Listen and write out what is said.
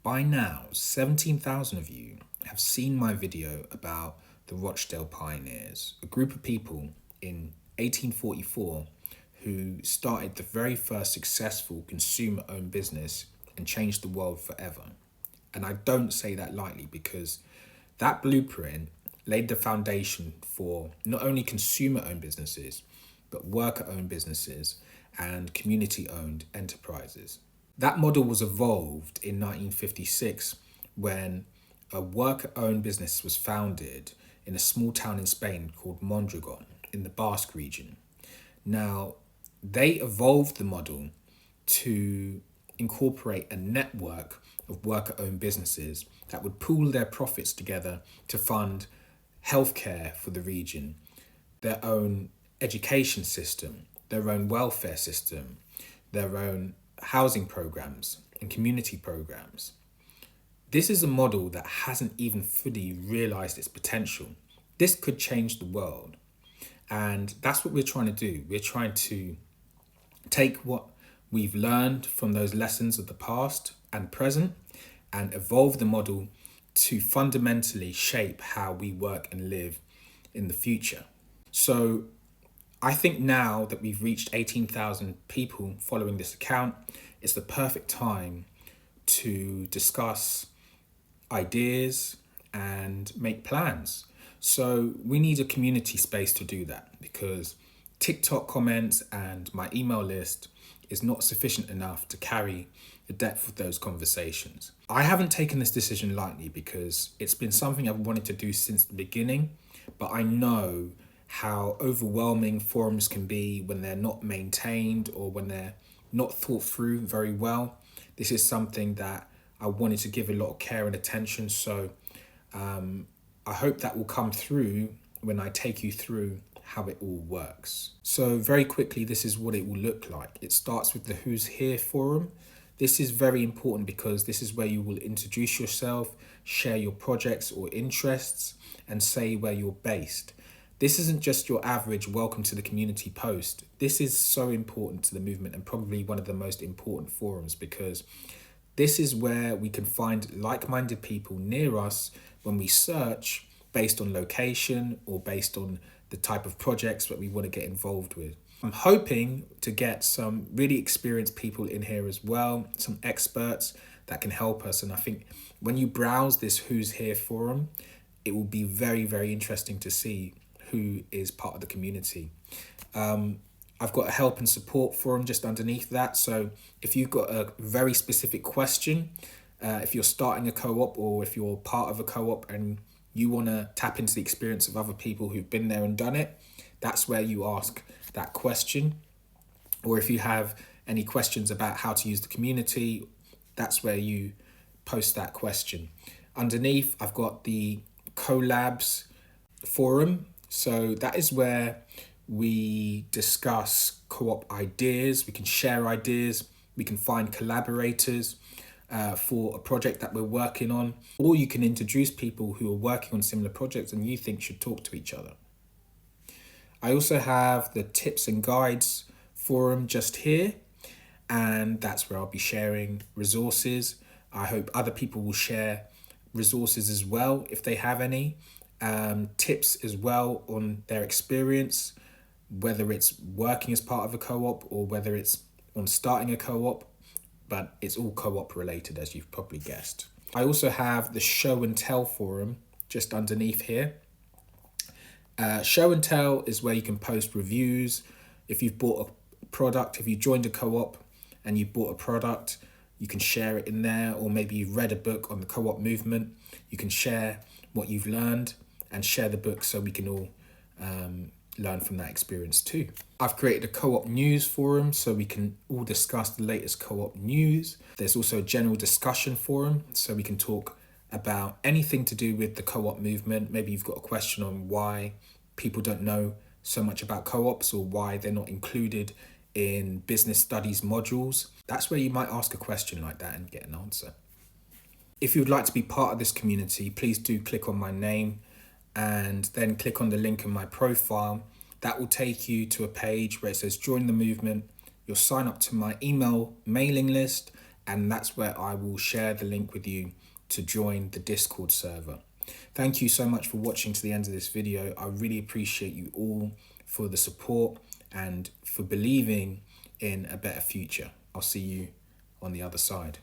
By now, 17,000 of you have seen my video about the Rochdale pioneers, a group of people in 1844 who started the very first successful consumer-owned business and changed the world forever. And I don't say that lightly because that blueprint laid the foundation for not only consumer-owned businesses, but worker-owned businesses and community-owned enterprises. That model was evolved in 1956 when a worker-owned business was founded in a small town in Spain called Mondragon in the Basque region. Now, they evolved the model to incorporate a network of worker-owned businesses that would pool their profits together to fund healthcare for the region, their own education system, their own welfare system, their own housing programs and community programs. This is a model that hasn't even fully realized its potential. This could change the world. And that's what we're trying to do. We're trying to take what we've learned from those lessons of the past and present and evolve the model to fundamentally shape how we work and live in the future. So I think now that we've reached 18,000 people following this account, it's the perfect time to discuss ideas and make plans. So we need a community space to do that because TikTok comments and my email list is not sufficient enough to carry the depth of those conversations. I haven't taken this decision lightly because it's been something I've wanted to do since the beginning, but I know how overwhelming forums can be when they're not maintained or when they're not thought through very well. This is something that I wanted to give a lot of care and attention, so I hope that will come through when I take you through how it all works. So very quickly, this is what it will look like. It starts with the Who's Here forum. This is very important because this is where you will introduce yourself, share your projects or interests, and say where you're based. This isn't just your average welcome to the community post. This is so important to the movement and probably one of the most important forums because this is where we can find like-minded people near us when we search based on location or based on the type of projects that we want to get involved with. I'm hoping to get some really experienced people in here as well, some experts that can help us. And I think when you browse this Who's Here forum, it will be very, very interesting to see who is part of the community. I've got a help and support forum just underneath that. So if you've got a very specific question, if you're starting a co-op or if you're part of a co-op and you want to tap into the experience of other people who've been there and done it, that's where you ask that question. Or if you have any questions about how to use the community, that's where you post that question. Underneath, I've got the collabs forum. So that is where we discuss co-op ideas, we can share ideas, we can find collaborators for a project that we're working on, or you can introduce people who are working on similar projects and you think should talk to each other. I also have the tips and guides forum just here, and that's where I'll be sharing resources. I hope other people will share resources as well if they have any. Tips as well on their experience, whether it's working as part of a co-op or whether it's on starting a co-op, but it's all co-op related as you've probably guessed. I also have the show and tell forum just underneath here. Show and tell is where you can post reviews. If you've bought a product, if you joined a co-op and you bought a product, you can share it in there, or maybe you've read a book on the co-op movement, you can share what you've learned and share the book so we can all learn from that experience too. I've created a co-op news forum so we can all discuss the latest co-op news. There's also a general discussion forum so we can talk about anything to do with the co-op movement. Maybe you've got a question on why people don't know so much about co-ops or why they're not included in business studies modules. That's where you might ask a question like that and get an answer. If you would like to be part of this community, please do click on my name and then click on the link in my profile. That will take you to a page where it says join the movement. You'll sign up to my email mailing list and that's where I will share the link with you to join the Discord server. Thank you so much for watching to the end of this video. I really appreciate you all for the support and for believing in a better future. I'll see you on the other side.